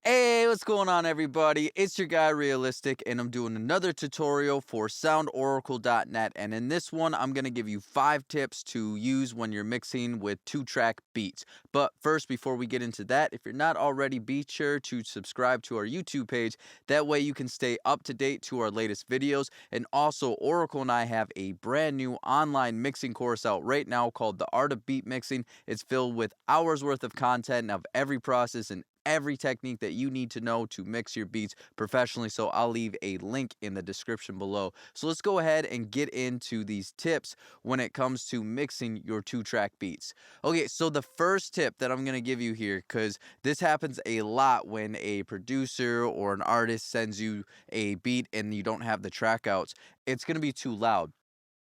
Hey, what's going on, everybody? It's your guy Realistic, and I'm doing another tutorial for SoundOracle.net. And in this one, I'm going to give you 5 tips to use when you're mixing with 2-track beats. But first, before we get into that, if you're not already, be sure to subscribe to our YouTube page. That way you can stay up to date to our latest videos. And also, Oracle and I have a brand new online mixing course out right now called The Art of Beat Mixing. It's filled with hours worth of content of every process and every technique that you need to know to mix your beats professionally. So I'll leave a link in the description below. So let's go ahead and get into these tips when it comes to mixing your 2-track beats. Okay, so the first tip that I'm going to give you here, because this happens a lot when a producer or an artist sends you a beat and you don't have the track outs, it's going to be too loud.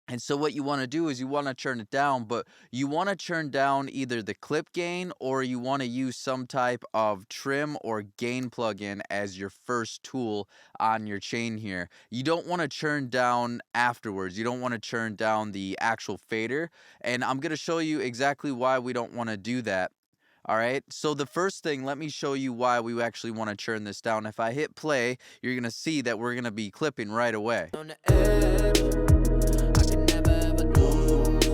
And so what you want to do is you want to turn it down, but you want to turn down either the clip gain or you want to use some type of trim or gain plugin as your first tool on your chain here. You don't want to turn down afterwards. You don't want to turn down the actual fader. And I'm going to show you exactly why we don't want to do that. All right, so the first thing, let me show you why we actually want to turn this down. If I hit play, you're going to see that we're going to be clipping right away. On the edge, I can never ever lose.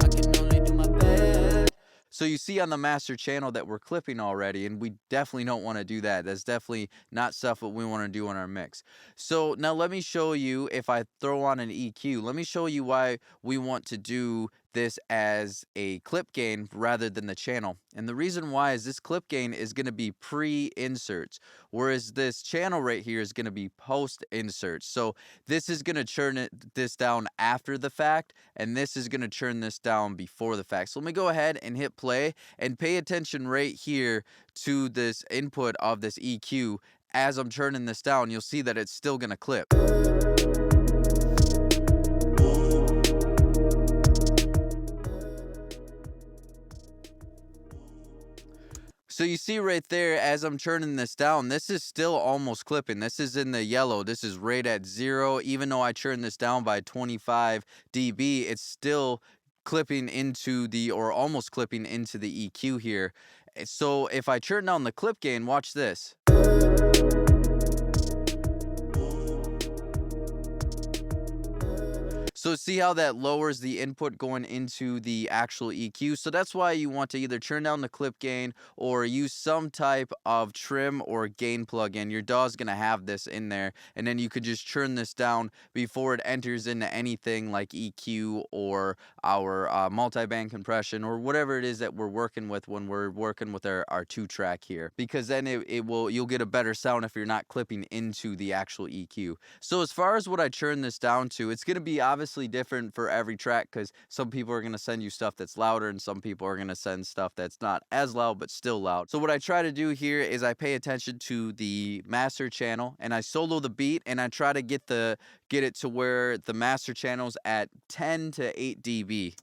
I can only do my best. So you see on the master channel that we're clipping already, and we definitely don't want to do that. That's definitely not stuff what we want to do in our mix. So now let me show you, if I throw on an EQ, let me show you why we want to do this as a clip gain rather than the channel. And the reason why is this clip gain is going to be pre-inserts, whereas this channel right here is going to be post-inserts. So this is going to turn this down after the fact, and this is going to turn this down before the fact. So let me go ahead and hit play and pay attention right here to this input of this EQ. As I'm turning this down, you'll see that it's still going to clip. So you see right there, as I'm turning this down, this is still almost clipping. This is in the yellow. This is right at 0. Even though I turned this down by 25 dB, it's still clipping into the, or almost clipping into the EQ here. So if I turn down the clip gain, watch this. So see how that lowers the input going into the actual EQ. So that's why you want to either turn down the clip gain or use some type of trim or gain plugin. Your DAW is going to have this in there, and then you could just turn this down before it enters into anything like EQ or our multiband compression or whatever it is that we're working with when we're working with our 2-track here, because then you'll get a better sound if you're not clipping into the actual EQ. So as far as what I turn this down to, it's going to be obviously different for every track, because some people are going to send you stuff that's louder and some people are going to send stuff that's not as loud but still loud. So what I try to do here is I pay attention to the master channel and I solo the beat, and I try to get it to where the master channel's at 10 to 8 dB.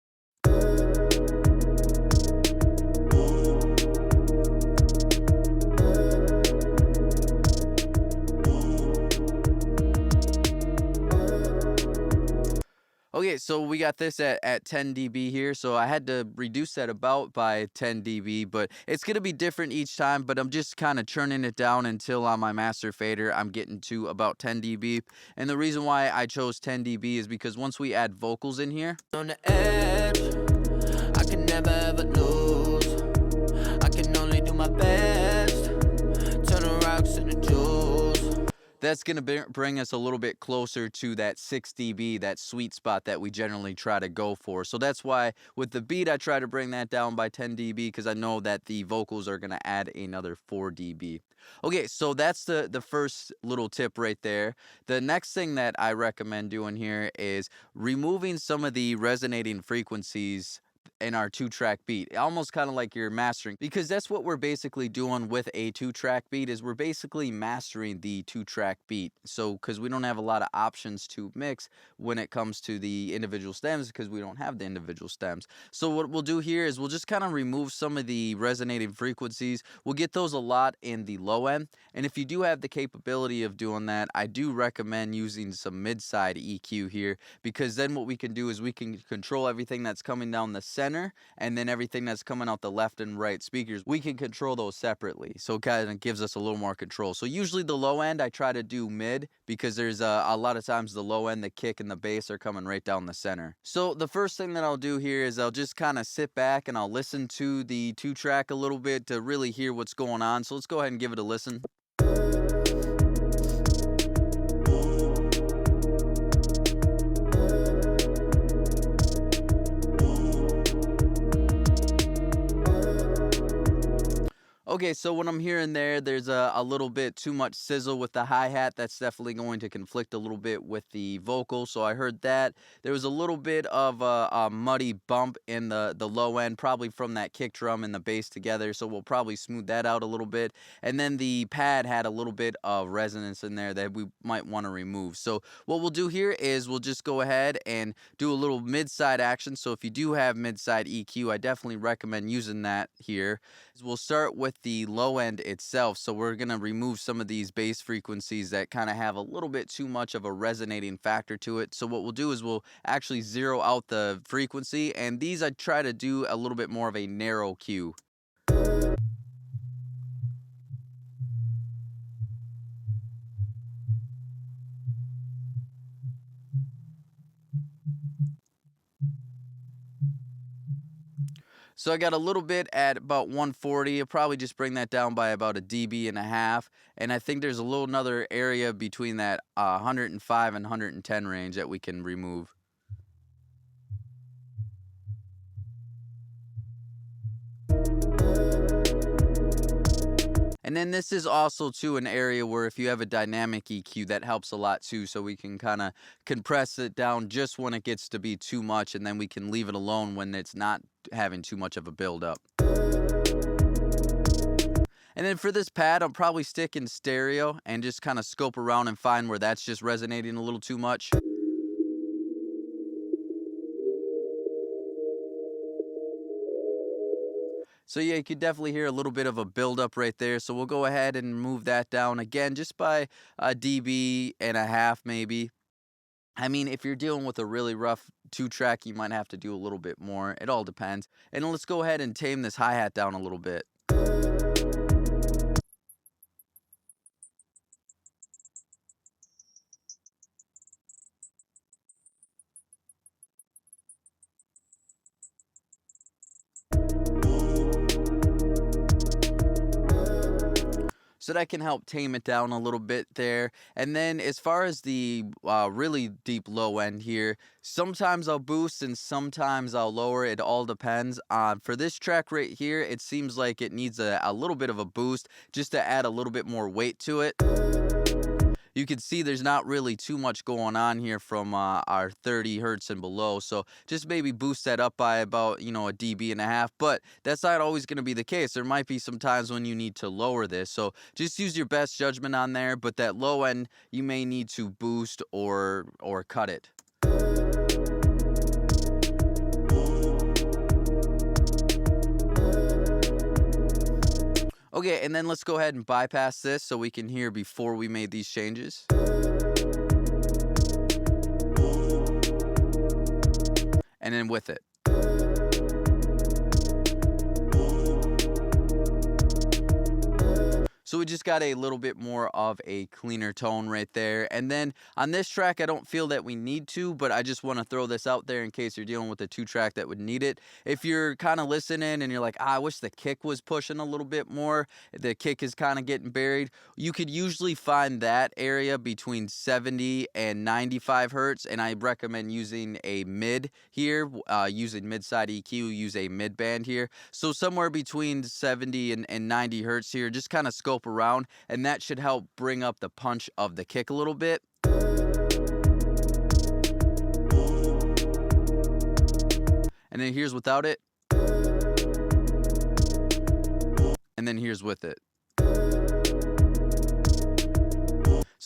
Okay, so we got this at 10 dB here, so I had to reduce that about by 10 dB, but it's going to be different each time, but I'm just kind of churning it down until on my master fader I'm getting to about 10 dB. And the reason why I chose 10 dB is because once we add vocals in here, On the edge, I can never ever lose. I can only do my best. Turn the rocks into jewels. that's going to bring us a little bit closer to that 6 dB, that sweet spot that we generally try to go for. So that's why with the beat, I try to bring that down by 10 dB, because I know that the vocals are going to add another 4 dB. Okay, so that's the first little tip right there. The next thing that I recommend doing here is removing some of the resonating frequencies in our 2-track beat, almost kind of like you're mastering, because that's what we're basically doing with a 2-track beat, is we're basically mastering the 2-track beat. So because we don't have a lot of options to mix when it comes to the individual stems, because we don't have the individual stems. So what we'll do here is we'll just kind of remove some of the resonating frequencies. We'll get those a lot in the low end, and if you do have the capability of doing that, I do recommend using some mid-side EQ here, because then what we can do is we can control everything that's coming down the center, and then everything that's coming out the left and right speakers, we can control those separately. So it kind of gives us a little more control. So usually the low end, I try to do mid, because there's a lot of times the low end, the kick and the bass are coming right down the center. So the first thing that I'll do here is I'll just kind of sit back and I'll listen to the 2-track a little bit to really hear what's going on. So let's go ahead and give it a listen. Okay, so what I'm hearing there's a little bit too much sizzle with the hi-hat. That's definitely going to conflict a little bit with the vocal, so I heard that. There was a little bit of a muddy bump in the low end, probably from that kick drum and the bass together, so we'll probably smooth that out a little bit. And then the pad had a little bit of resonance in there that we might want to remove. So what we'll do here is we'll just go ahead and do a little mid-side action. So if you do have mid-side EQ, I definitely recommend using that here. We'll start with the low end itself. So we're going to remove some of these bass frequencies that kind of have a little bit too much of a resonating factor to it. So what we'll do is we'll actually zero out the frequency, and these I try to do a little bit more of a narrow Q. So I got a little bit at about 140. I'll probably just bring that down by about a dB. And I think there's a little another area between that 105 and 110 range that we can remove. And then this is also too an area where if you have a dynamic EQ, that helps a lot too. So we can kind of compress it down just when it gets to be too much, and then we can leave it alone when it's not having too much of a buildup. And then for this pad, I'll probably stick in stereo and just kind of scope around and find where that's just resonating a little too much. So yeah, you could definitely hear a little bit of a buildup right there. So we'll go ahead and move that down again just by a dB maybe. I mean, if you're dealing with a really rough 2-track, you might have to do a little bit more. It all depends. And let's go ahead and tame this hi-hat down a little bit. So that can help tame it down a little bit there. And then as far as the really deep low end here, sometimes I'll boost and sometimes I'll lower. It all depends. For this track right here, it seems like it needs a little bit of a boost just to add a little bit more weight to it. You can see there's not really too much going on here from our 30 hertz and below. So just maybe boost that up by about, a dB. But that's not always going to be the case. There might be some times when you need to lower this. So just use your best judgment on there. But that low end, you may need to boost or cut it. Okay, and then let's go ahead and bypass this so we can hear before we made these changes. And then with it. So we just got a little bit more of a cleaner tone right there. And then on this track, I don't feel that we need to, but I just want to throw this out there in case you're dealing with a 2-track that would need it. If you're kind of listening and you're like, I wish the kick was pushing a little bit more, the kick is kind of getting buried, you could usually find that area between 70 and 95 hertz. And I recommend using a mid here, using mid-side EQ, use a mid-band here. So somewhere between 70 and 90 hertz here, just kind of scope around, and that should help bring up the punch of the kick a little bit. And then here's without it. And then here's with it.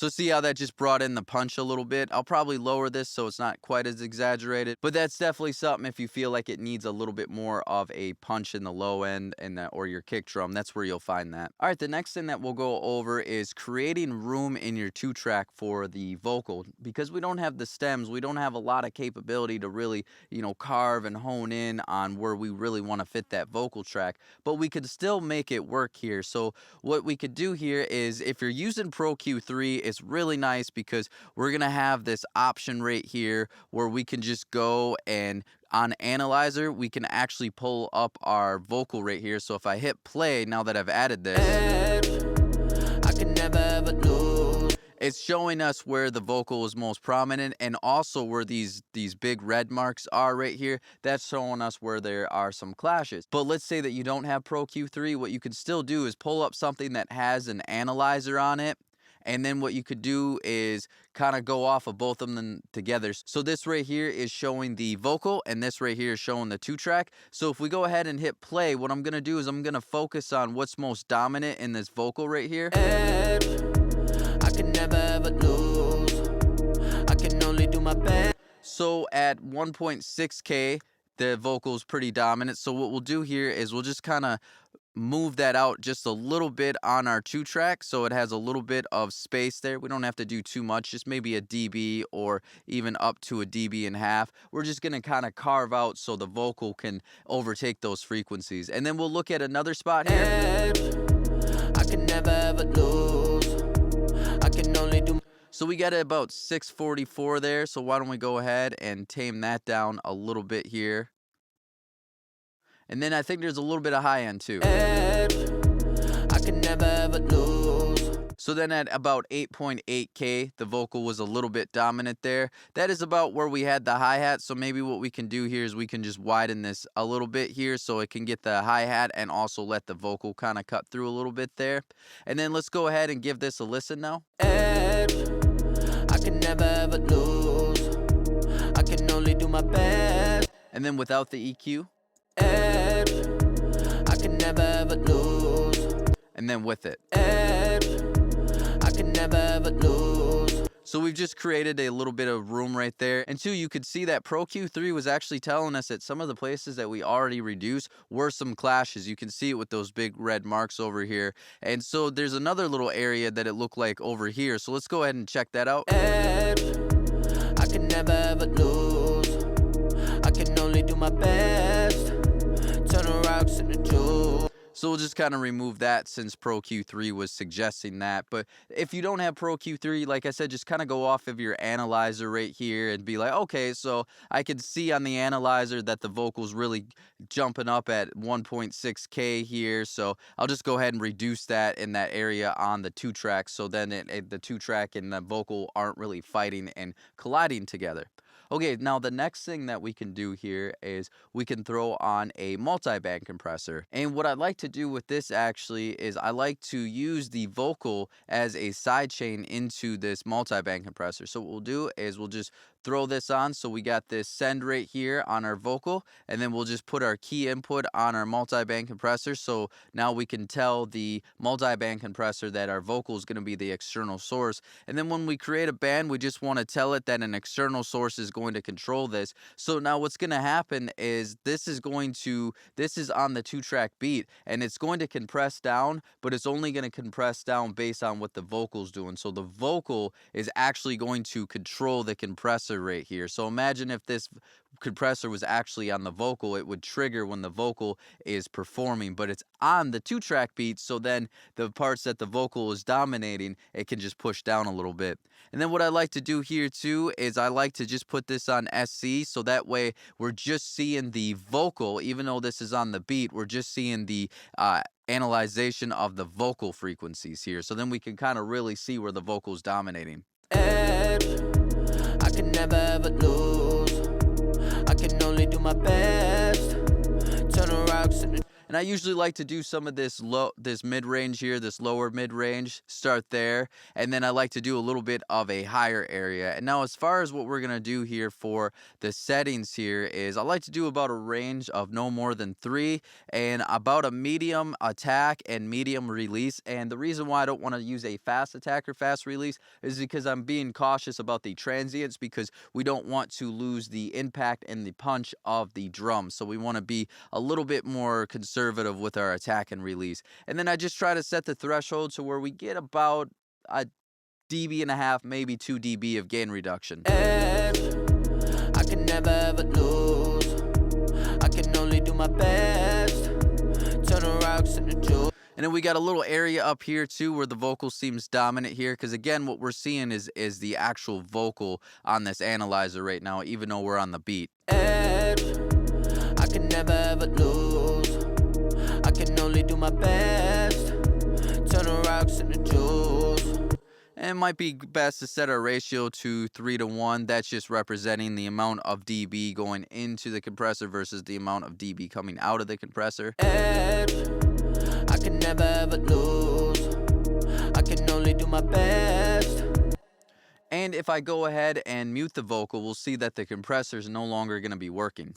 So see how that just brought in the punch a little bit? I'll probably lower this so it's not quite as exaggerated, but that's definitely something if you feel like it needs a little bit more of a punch in the low end and or your kick drum, that's where you'll find that. All right, the next thing that we'll go over is creating room in your 2-track for the vocal. Because we don't have the stems, we don't have a lot of capability to really, carve and hone in on where we really want to fit that vocal track, but we could still make it work here. So what we could do here is, if you're using Pro Q3, it's really nice because we're gonna have this option right here where we can just go and on Analyzer we can actually pull up our vocal right here. So if I hit play, now that I've added this, I can never ever lose. it's showing us where the vocal is most prominent, and also where these big red marks are right here. That's showing us where there are some clashes. But let's say that you don't have Pro Q3, what you can still do is pull up something that has an analyzer on it, and then what you could do is kind of go off of both of them together. So this right here is showing the vocal, and this right here is showing the 2-track. So if we go ahead and hit play, what I'm gonna do is I'm gonna focus on what's most dominant in this vocal right here. I can never ever lose. I can only do my best. So at 1.6K, the vocal is pretty dominant. So what we'll do here is we'll just kind of move that out just a little bit on our 2-track, so it has a little bit of space there. We don't have to do too much, just maybe a dB or even up to a dB and a half. We're just going to kind of carve out so the vocal can overtake those frequencies. And then we'll look at another spot here. I can never ever lose. I can only do. So we got it about 644 there, so why don't we go ahead and tame that down a little bit here. And then I think there's a little bit of high end too. I can never ever lose. So then at about 8.8K, the vocal was a little bit dominant there. That is about where we had the hi-hat. So maybe what we can do here is we can just widen this a little bit here so it can get the hi-hat and also let the vocal kind of cut through a little bit there. And then let's go ahead and give this a listen now. I can never ever lose. I can only do my best. And then without the EQ. I can never ever lose. And then with it. I can never ever lose. So we've just created a little bit of room right there. And two, you could see that Pro Q3 was actually telling us that some of the places that we already reduced were some clashes. You can see it with those big red marks over here. And so there's another little area that it looked like over here. So let's go ahead and check that out. I can never ever lose. I can only do my best. Turn the rocks into jewels. So we'll just kind of remove that since Pro Q3 was suggesting that. But if you don't have Pro Q3, like I said, just kind of go off of your analyzer right here and be like, okay, so I can see on the analyzer that the vocal's really jumping up at 1.6K here. So I'll just go ahead and reduce that in that area on the 2-track. So then the 2-track and the vocal aren't really fighting and colliding together. Okay, now the next thing that we can do here is we can throw on a multiband compressor. And what I like to do with this actually is I like to use the vocal as a sidechain into this multiband compressor. So what we'll do is we'll just throw this on. So we got this send right here on our vocal, and then we'll just put our key input on our multiband compressor. So now we can tell the multiband compressor that our vocal is going to be the external source. And then when we create a band, we just want to tell it that an external source is going to control this. So now what's going to happen is this is on the 2-track beat, and it's going to compress down, but it's only going to compress down based on what the vocal's doing. So the vocal is actually going to control the compressor right here. So imagine if this compressor was actually on the vocal, it would trigger when the vocal is performing, but it's on the 2-track beat. So then the parts that the vocal is dominating, it can just push down a little bit. And then what I like to do here too is I like to just put this on SC, so that way we're just seeing the vocal. Even though this is on the beat, we're just seeing the analyzation of the vocal frequencies here. So then we can kind of really see where the vocal is dominating. I can never ever lose. I can only do my best. Turn the rocks into. And I usually like to do some of this mid-range here, this lower mid-range, start there, and then I like to do a little bit of a higher area. And now as far as what we're gonna do here for the settings here is I like to do about a range of no more than 3 and about a medium attack and medium release. And the reason why I don't want to use a fast attack or fast release is because I'm being cautious about the transients, because we don't want to lose the impact and the punch of the drum. So we want to be a little bit more conservative with our attack and release. And then I just try to set the threshold to where we get about a dB and a half, maybe 2 dB of gain reduction. Edge, I can never ever lose. I can only do my best. Turn the rocks into jewels. And then we got a little area up here too where the vocal seems dominant here, because again what we're seeing is the actual vocal on this analyzer right now, even though we're on the beat. Edge, I can never ever lose. I can only do my best. Turn the rocks into jewels. And it might be best to set our ratio to 3:1. That's just representing the amount of dB going into the compressor versus the amount of dB coming out of the compressor. Edge, I can never ever lose. I can only do my best. And if I go ahead and mute the vocal, we'll see that the compressor is no longer going to be working.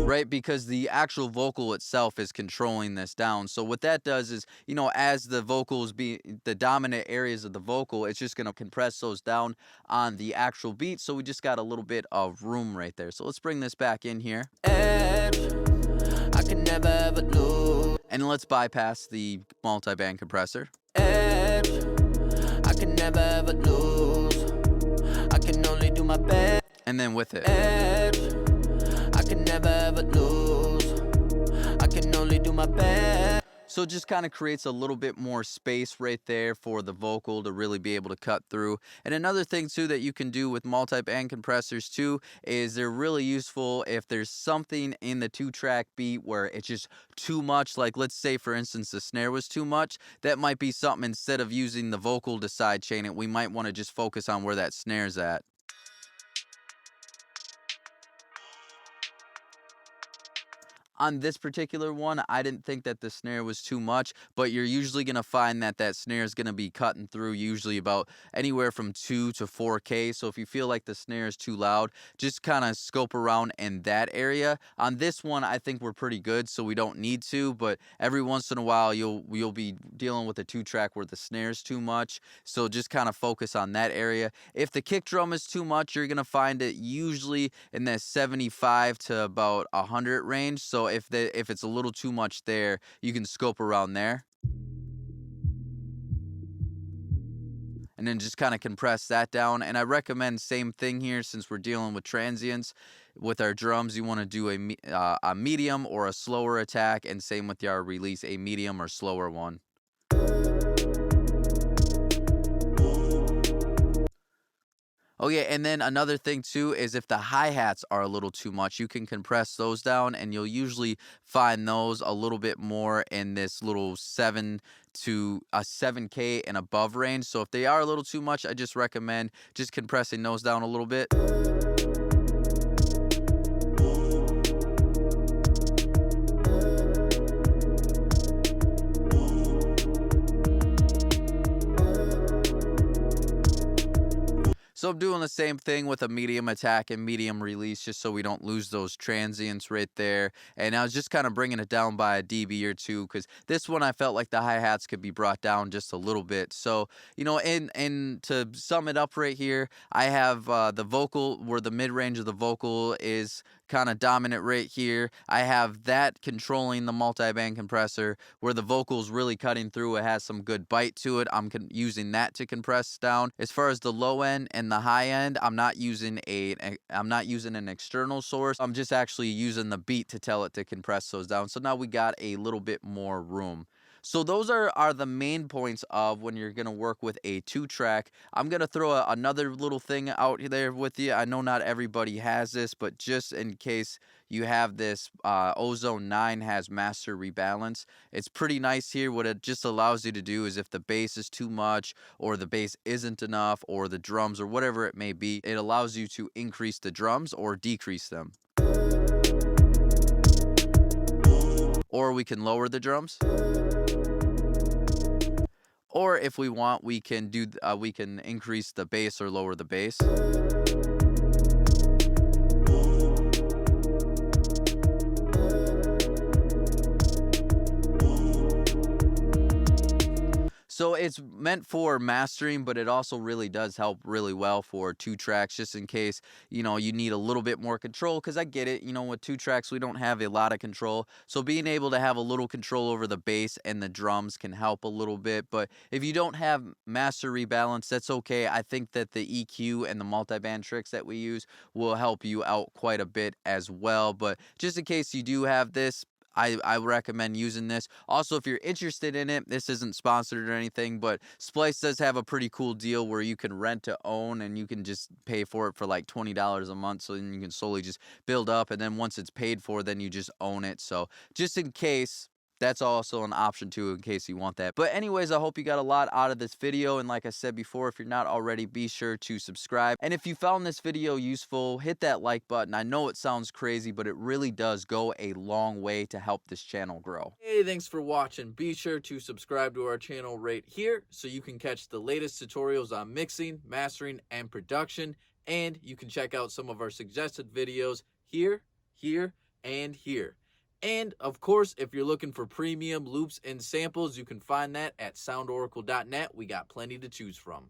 Right, because the actual vocal itself is controlling this down. So what that does is, you know, as the vocals be the dominant areas of the vocal, it's just going to compress those down on the actual beat. So we just got a little bit of room right there. So let's bring this back in here. Edge, I can never ever lose. And let's bypass the multiband compressor. Edge, I can never ever lose. I can only do my best. And then with it. Edge, I can never ever lose. I can only do my best. So it just kind of creates a little bit more space right there for the vocal to really be able to cut through. And another thing too that you can do with multi-band compressors too is they're really useful if there's something in the 2-track beat where it's just too much. Like let's say for instance the snare was too much. That might be something, instead of using the vocal to side chain it, we might want to just focus on where that snare's at. On this particular one, I didn't think that the snare was too much, but you're usually going to find that that snare is going to be cutting through usually about anywhere from 2 to 4K. So if you feel like the snare is too loud, just kind of scope around in that area. On this one, I think we're pretty good, so we don't need to, but every once in a while, you'll be dealing with a 2-track where the snare is too much. So just kind of focus on that area. If the kick drum is too much, you're going to find it usually in that 75 to about 100 range. So if it's a little too much there, you can scope around there. And then just kind of compress that down. And I recommend same thing here, since we're dealing with transients. With our drums, you want to do a medium or a slower attack, and same with your release, a medium or slower one. Oh yeah, and then another thing too is if the hi-hats are a little too much, you can compress those down, and you'll usually find those a little bit more in this little 7 to a 7K and above range. So if they are a little too much, I just recommend just compressing those down a little bit. So I'm doing the same thing with a medium attack and medium release, just so we don't lose those transients right there. And I was just kind of bringing it down by a dB or 2, because this one I felt like the hi-hats could be brought down just a little bit. So, you know, and to sum it up right here, I have the vocal, where the mid-range of the vocal is kind of dominant right here. I have that controlling the multi-band compressor, where the vocal's really cutting through. It has some good bite to it. I'm using that to compress down. As far as the low end and the high end, I'm not using an external source. I'm just actually using the beat to tell it to compress those down. So now we got a little bit more room. So those are the main points of when you're going to work with a 2-track. I'm going to throw another little thing out there with you. I know not everybody has this, but just in case you have this, Ozone 9 has master rebalance. It's pretty nice here. What it just allows you to do is if the bass is too much, or the bass isn't enough, or the drums, or whatever it may be, it allows you to increase the drums or decrease them. or we can lower the drums. Or if we want, we can we can increase the bass or lower the bass. So it's meant for mastering, but it also really does help really well for 2 tracks, just in case, you know, you need a little bit more control, because I get it, you know, with 2 tracks, we don't have a lot of control. So being able to have a little control over the bass and the drums can help a little bit. But if you don't have master rebalance, that's okay. I think that the EQ and the multiband tricks that we use will help you out quite a bit as well. But just in case you do have this, I recommend using this. Also, if you're interested in it, this isn't sponsored or anything, but Splice does have a pretty cool deal where you can rent to own, and you can just pay for it for like $20 a month. So then you can slowly just build up, and then once it's paid for, then you just own it. So just in case, that's also an option too, in case you want that. But anyways, I hope you got a lot out of this video. And like I said before, if you're not already, be sure to subscribe. And if you found this video useful, hit that like button. I know it sounds crazy, but it really does go a long way to help this channel grow. Hey, thanks for watching. Be sure to subscribe to our channel right here so you can catch the latest tutorials on mixing, mastering, and production. And you can check out some of our suggested videos here, here, and here. And of course, if you're looking for premium loops and samples, you can find that at SoundOracle.net. We got plenty to choose from.